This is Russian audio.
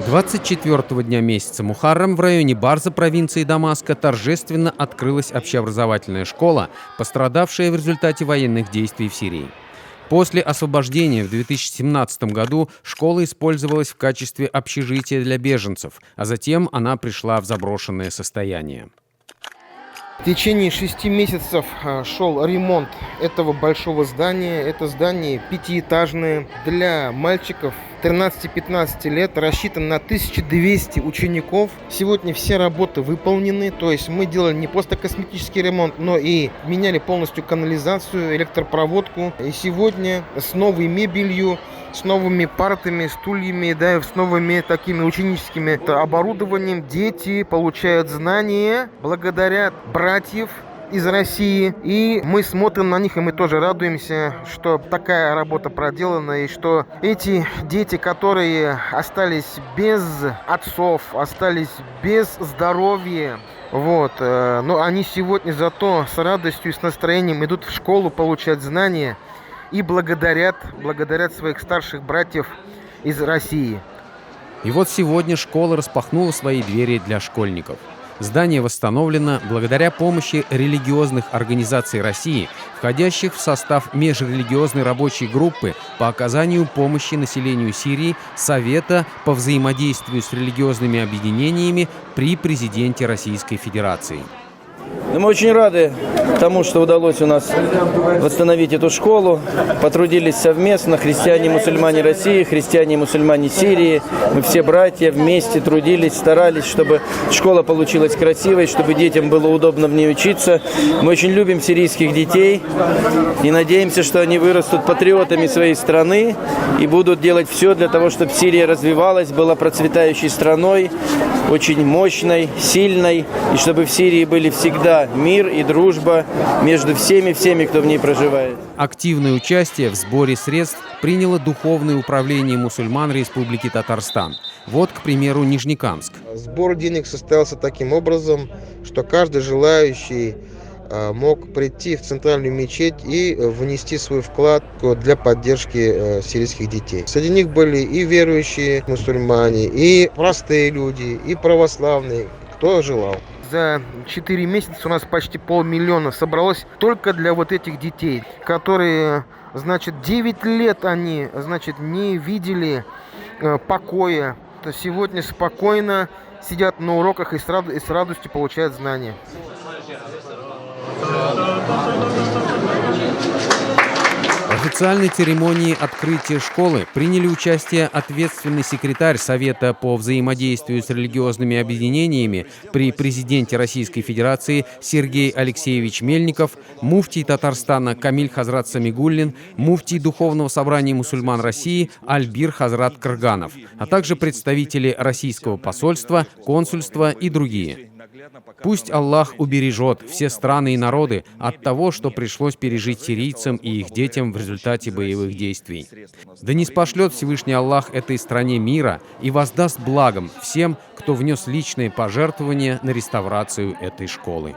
24-го дня месяца Мухаррам в районе Барза провинции Дамаска торжественно открылась общеобразовательная школа, пострадавшая в результате военных действий в Сирии. После освобождения в 2017 году школа использовалась в качестве общежития для беженцев, а затем она пришла в заброшенное состояние. В течение 6 месяцев шел ремонт этого большого здания. Это здание пятиэтажное для мальчиков 13-15 лет, рассчитан на 1200 учеников. Сегодня все работы выполнены, то есть мы делали не просто косметический ремонт, но и меняли полностью канализацию, электропроводку. И сегодня с новой мебелью, с новыми партами, стульями, да, с новыми такими ученическими оборудованием дети получают знания, благодарят братьев из России, и мы смотрим на них, и мы тоже радуемся, что такая работа проделана, и что эти дети, которые остались без отцов, остались без здоровья, но они сегодня зато с радостью и с настроением идут в школу получать знания и благодарят своих старших братьев из России. И вот сегодня школа распахнула свои двери для школьников. Здание восстановлено благодаря помощи религиозных организаций России, входящих в состав межрелигиозной рабочей группы по оказанию помощи населению Сирии Совета по взаимодействию с религиозными объединениями при президенте Российской Федерации. Мы очень рады тому, что удалось у нас восстановить эту школу. Потрудились совместно христиане и мусульмане России, христиане и мусульмане Сирии. Мы все братья вместе трудились, старались, чтобы школа получилась красивой, чтобы детям было удобно в ней учиться. Мы очень любим сирийских детей и надеемся, что они вырастут патриотами своей страны и будут делать все для того, чтобы Сирия развивалась, была процветающей страной, очень мощной, сильной, и чтобы в Сирии были всегда мир и дружба между всеми, кто в ней проживает. Активное участие в сборе средств приняло Духовное управление мусульман Республики Татарстан. Вот, к примеру, Нижнекамск. Сбор денег состоялся таким образом, что каждый желающий мог прийти в центральную мечеть и внести свой вклад для поддержки сирийских детей. Среди них были и верующие мусульмане, и простые люди, и православные, кто желал. За 4 месяца у нас почти 500 000 собралось только для вот этих детей, которые, 9 лет они, не видели покоя. Сегодня спокойно сидят на уроках и с радостью получают знания. В официальной церемонии открытия школы приняли участие ответственный секретарь Совета по взаимодействию с религиозными объединениями при президенте Российской Федерации Сергей Алексеевич Мельников, муфтий Татарстана Камиль Хазрат Самигуллин, муфтий Духовного собрания мусульман России Альбир Хазрат Кырганов, а также представители российского посольства, консульства и другие. Пусть Аллах убережет все страны и народы от того, что пришлось пережить сирийцам и их детям в результате боевых действий. Да ниспошлет Всевышний Аллах этой стране мира и воздаст благом всем, кто внес личные пожертвования на реставрацию этой школы.